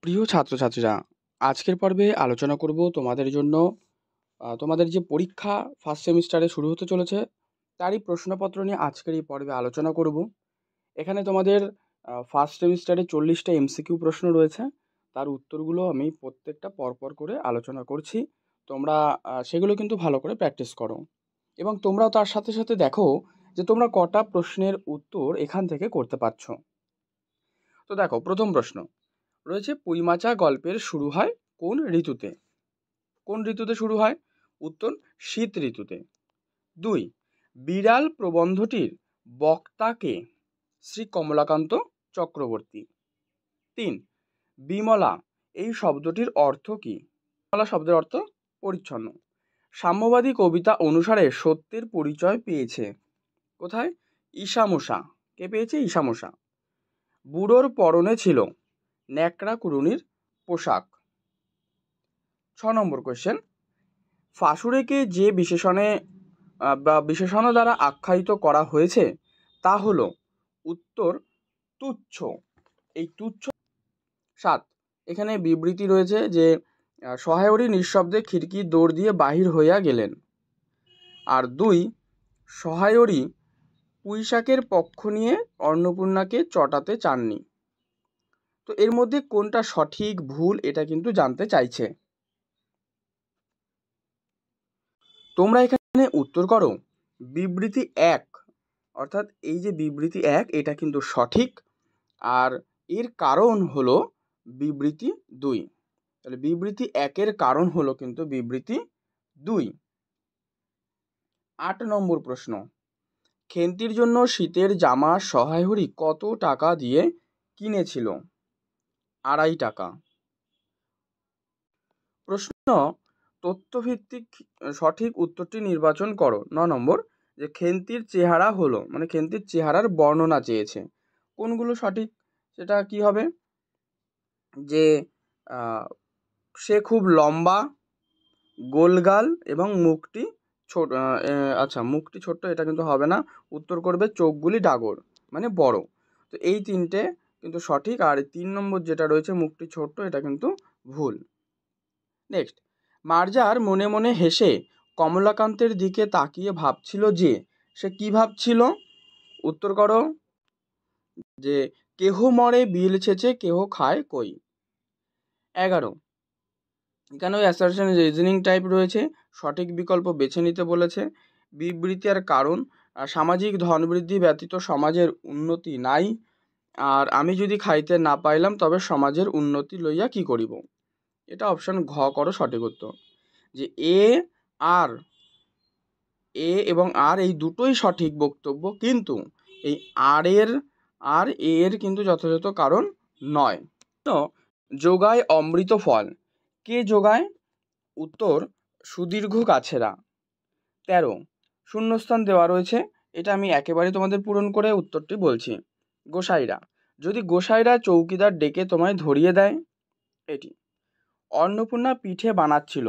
প্রিয় ছাত্রছাত্রীরা, আজকের পর্বে আলোচনা করব তোমাদের জন্য তোমাদের যে পরীক্ষা ফার্স্ট সেমিস্টারে শুরু হতে চলেছে তারই প্রশ্নপত্র নিয়ে আজকের এই পর্বে আলোচনা করব। এখানে তোমাদের ফার্স্ট সেমিস্টারে 40টা এমসিকিউ প্রশ্ন রয়েছে। তার উত্তরগুলো আমি প্রত্যেকটা পরপর করে আলোচনা করছি। তোমরা সেগুলো কিন্তু ভালো করে প্র্যাকটিস করো এবং তোমরাও তার সাথে সাথে দেখো যে তোমরা কটা প্রশ্নের উত্তর এখান থেকে করতে পারছো। তো দেখো, প্রথম প্রশ্ন রয়েছে, পুইমাচা গল্পের শুরু হয় কোন ঋতুতে? কোন ঋতুতে শুরু হয়? উত্তর, শীত ঋতুতে। 2, বিড়াল প্রবন্ধটির বক্তা কে? শ্রী কমলাকান্ত চক্রবর্তী। 3, বিমলা এই শব্দটির অর্থ কি? বিমলা শব্দের অর্থ পরিচ্ছন্ন। সাম্যবাদী কবিতা অনুসারে সত্যের পরিচয় পেয়েছে কোথায়? ঈশামশা। কে পেয়েছে? ঈশামশা। বুড়োর পরনে ছিল ন্যাকড়া কুড়ুনির পোশাক। 6 নম্বর কোয়েশ্চেন, ফাসুড়েকে যে বিশেষণে বা বিশেষণ দ্বারা আখ্যায়িত করা হয়েছে তা হলো? উত্তর, তুচ্ছ। এই তুচ্ছ। 7, এখানে বিবৃতি রয়েছে যে সহায়রী নিঃশব্দে খিড়কির দৌড় দিয়ে বাহির হইয়া গেলেন। আর 2, সহায়রী পুঁইশাকের পক্ষ নিয়ে অন্নপূর্ণাকে চটাতে চাননি। তো এর মধ্যে কোনটা সঠিক ভুল এটা কিন্তু জানতে চাইছে। তোমরা এখানে উত্তর করো। বিবৃতি 1, অর্থাৎ এই যে বিবৃতি 1 এটা কিন্তু সঠিক, আর এর কারণ হলো বিবৃতি 2। তাহলে বিবৃতি 1 এর কারণ হলো কিন্তু বিবৃতি 2। 8 নম্বর প্রশ্ন, খেন্তির জন্য শীতের জামা সহায়রী কত টাকা দিয়ে কিনেছিল? 2.5 টাকা। প্রশ্ন, তথ্যভিত্তিক সঠিক উত্তরটি নির্বাচন করো। 9 নম্বর, যে খেন্তির চেহারা হলো, মানে খেন্তির চেহারার বর্ণনা চেয়েছে। কোনগুলো সঠিক সেটা কি হবে? যে সে খুব লম্বা, গোলগাল এবং মুখটি ছোট। আচ্ছা, মুখটি ছোট্ট এটা কিন্তু হবে না। উত্তর করবে চোখগুলি ডাগর, মানে বড়। তো এই তিনটে কিন্তু সঠিক, আর 3 নম্বর যেটা রয়েছে মুখটি ছোট্ট এটা কিন্তু ভুল। নেক্সট, মার্জার মনে মনে হেসে কমলাকান্তের দিকে তাকিয়ে ভাবছিল যে সে কি ভাবছিল? উত্তর করো, যে কেহ মরে বিল ছেচে কেহ খায় কই। 11, এখানে ওই অ্যাসারশন রিজনিং টাইপ রয়েছে, সঠিক বিকল্প বেছে নিতে বলেছে। বিবৃতি আর কারণ, সামাজিক ধনবৃদ্ধি ব্যতীত সমাজের উন্নতি নাই, আর আমি যদি খাইতে না পাইলাম তবে সমাজের উন্নতি লইয়া কি করিব। এটা অপশন ঘ করো সঠিক উত্তর। যে এ এবং আর এই দুটোই সঠিক বক্তব্য, কিন্তু এই আর এর কিন্তু যথাযথ কারণ নয়। তো যোগায় অমৃত ফল, কে যোগায়? উত্তর, সুদীর্ঘ গাছেরা। 13, শূন্যস্থান দেওয়া রয়েছে, এটা আমি একেবারে তোমাদের পূরণ করে উত্তরটি বলছি। গোসাইরা, যদি গোসাইরা চৌকিদার ডেকে তোমায় ধরিয়ে দেয়। এটি। অন্নপূর্ণা পিঠে বানাচ্ছিল,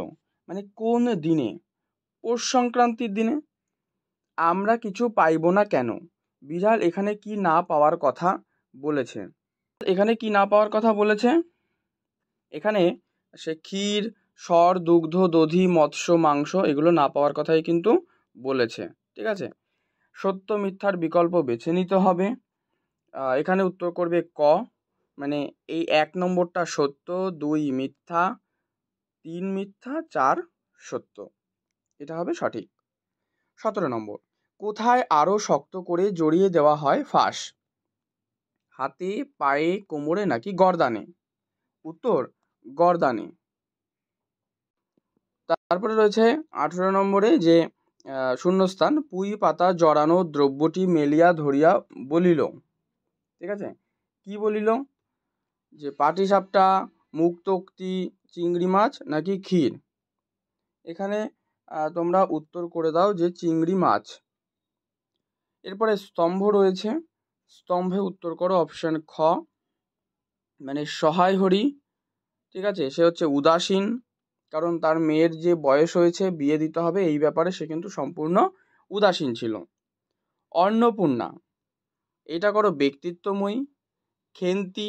মানে কোন দিনে? পৌষ সংক্রান্তির দিনে। আমরা কিছু পাইব না কেন? বিড়াল এখানে কি না পাওয়ার কথা বলেছে? এখানে কি না পাওয়ার কথা বলেছে? এখানে সে ক্ষীর, সর, দুগ্ধ, দধি, মৎস্য, মাংস এগুলো না পাওয়ার কথাই কিন্তু বলেছে। ঠিক আছে, সত্য মিথ্যার বিকল্প বেছে নিতে হবে। এখানে উত্তর করবে ক, মানে এই 1 নম্বরটা সত্য, 2 মিথ্যা, 3 মিথ্যা, 4 সত্য। এটা হবে সঠিক। 17 নম্বর, কোথায় আরও শক্ত করে জড়িয়ে দেওয়া হয় ফাঁস? হাতে, পায়ে, কোমরে নাকি গর্দানে? উত্তর, গর্দানে। তারপরে রয়েছে 18 নম্বরে যে শূন্যস্থান, পুঁই পাতা জড়ানো দ্রব্যটি মেলিয়া ধরিয়া বলিল। ঠিক আছে, কি বলিল? যে পাটিসাপটা, মুক্তোক্তি, চিংড়ি মাছ নাকি ক্ষীর? এখানে তোমরা উত্তর করে দাও যে চিংড়ি মাছ। এরপরে স্তম্ভ রয়েছে, স্তম্ভে উত্তর করো অপশন খ, মানে সহায়হরি। ঠিক আছে, সে হচ্ছে উদাসীন, কারণ তার মেয়ের যে বয়স হয়েছে বিয়ে দিতে হবে এই ব্যাপারে সে কিন্তু সম্পূর্ণ উদাসীন ছিল। অন্নপূর্ণা, এটা করো ব্যক্তিত্বময়ী। খেন্তি,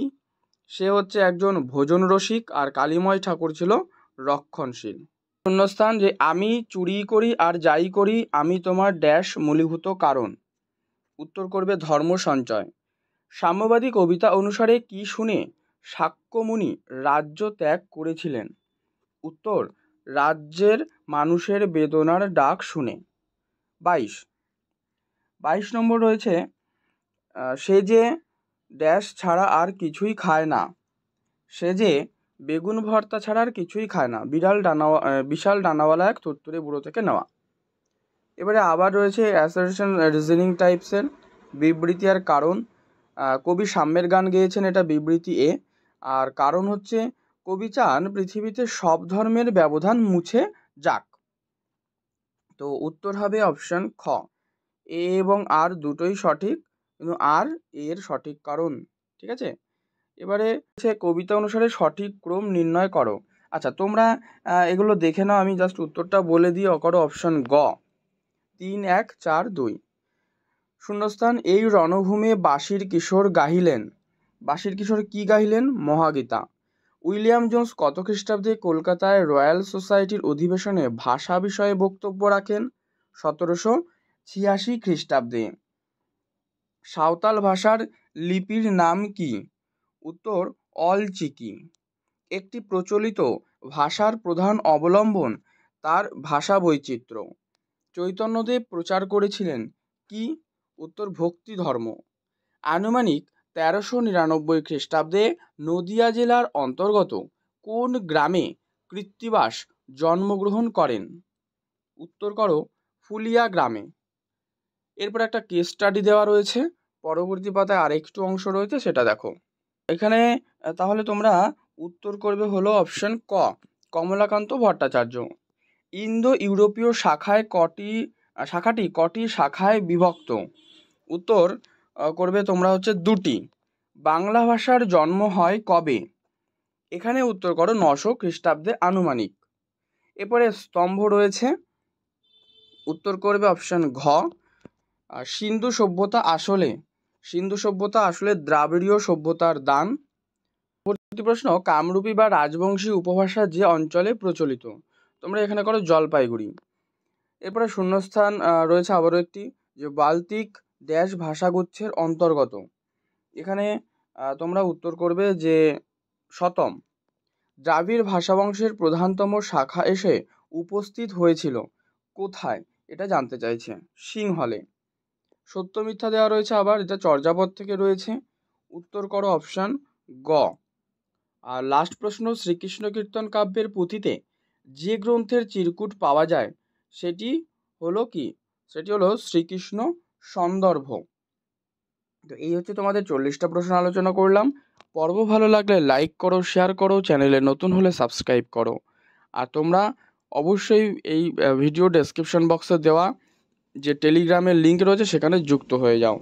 সে হচ্ছে একজন ভোজন রসিক, আর কালীময় ঠাকুর ছিল রক্ষণশীল। শূন্যস্থান, যে আমি চুরি করি আর যাই করি আমি তোমার ড্যাশ মূলীভূত কারণ। উত্তর করবে ধর্ম সঞ্চয়। সাম্যবাদী কবিতা অনুসারে কি শুনে শাক্যমুনি রাজ্য ত্যাগ করেছিলেন? উত্তর রাজ্যের মানুষের বেদনার ডাক শুনে। 22 নম্বর রয়েছে সে যে ড্যাশ ছাড়া আর কিছুই খায় না। সে যে বেগুন ভর্তা ছাড়া আর কিছুই খায় না। বিশাল ডানাওয়ালা এক তুরতুরে বুড়ো থেকে নেওয়া। এবারে আবার রয়েছে অ্যাসার্শন রিজনিং টাইপসের বিবৃতি আর কারণ। কবি সাম্যের গান গেয়েছেন, এটা বিবৃতি এ। আর কারণ হচ্ছে কবি চান পৃথিবীতে সব ধর্মের ব্যবধান মুছে যাক। তো উত্তর হবে অপশন খ, এ এবং আর দুটোই সঠিক, কিন্তু আর এর সঠিক কারণ। ঠিক আছে, এবারে হচ্ছে কবিতা অনুসারে সঠিক ক্রম নির্ণয় করো। আচ্ছা, তোমরা এগুলো দেখে নাও, আমি জাস্ট উত্তরটা বলে দিয়ে করো অপশন গ, 3, 1, 4, 2। শূন্যস্থান, এই রণভূমে বাঁশির কিশোর গাহিলেন। বাঁশির কিশোর কি গাহিলেন? মহাগীতা। উইলিয়াম জোন্স কত খ্রিস্টাব্দে কলকাতায় রয়্যাল সোসাইটির অধিবেশনে ভাষা বিষয়ে বক্তব্য রাখেন? 1786 খ্রিস্টাব্দে। সাঁওতাল ভাষার লিপির নাম কি? উত্তর অলচিকি। একটি প্রচলিত ভাষার প্রধান অবলম্বন তার ভাষা বৈচিত্র্য। চৈতন্যদেব প্রচার করেছিলেন কি? উত্তর ভক্তি ধর্ম। আনুমানিক 1399 খ্রিস্টাব্দে নদিয়া জেলার অন্তর্গত কোন গ্রামে কৃত্তিবাস জন্মগ্রহণ করেন? উত্তর করো ফুলিয়া গ্রামে। এরপর একটা কেস স্টাডি দেওয়া রয়েছে, পরবর্তী পাতায় আরেকটু অংশ রয়েছে, সেটা দেখো এখানে। তাহলে তোমরা উত্তর করবে হলো অপশন ক, কমলাকান্ত ভট্টাচার্য। ইন্দো ইউরোপীয় শাখাটি কটি শাখায় বিভক্ত? উত্তর করবে তোমরা হচ্ছে দুটি। বাংলা ভাষার জন্ম হয় কবে? এখানে উত্তর করো 900 খ্রিস্টাব্দে আনুমানিক। এরপরে স্তম্ভ রয়েছে, উত্তর করবে অপশন ঘ। সিন্ধু সভ্যতা আসলে দ্রাবিড়ীয় সভ্যতার দান। পরবর্তী প্রশ্ন, কামরূপী বা রাজবংশী উপভাষা যে অঞ্চলে প্রচলিত? তোমরা এখানে করো জলপাইগুড়ি। এরপরে শূন্যস্থান রয়েছে আবারও একটি, যে বাল্টিক ড্যাশ ভাষাগুচ্ছের অন্তর্গত। এখানে তোমরা উত্তর করবে যে শতম। দ্রাবিড় ভাষাবংশের প্রধানতম শাখা এসে উপস্থিত হয়েছিল কোথায়? এটা জানতে চাইছে। সিংহলে। সত্য মিথ্যা দেওয়া রয়েছে আবার, এটা চর্যাপদ থেকে রয়েছে। উত্তর করো অপশান গ। আর লাস্ট প্রশ্ন, শ্রীকৃষ্ণ কীর্তন কাব্যের পুঁথিতে যে গ্রন্থের চিরকুট পাওয়া যায় সেটি হলো কি? সেটি হলো শ্রীকৃষ্ণ সন্দর্ভ। তো এই হচ্ছে তোমাদের 40টা প্রশ্ন আলোচনা করলাম। পর্ব ভালো লাগলে লাইক করো, শেয়ার করো, চ্যানেলে নতুন হলে সাবস্ক্রাইব করো। আর তোমরা অবশ্যই এই ভিডিও ডেসক্রিপশন বক্সে দেওয়া যে টেলিগ্রামের লিঙ্ক রয়েছে সেখানে যুক্ত হয়ে যাও।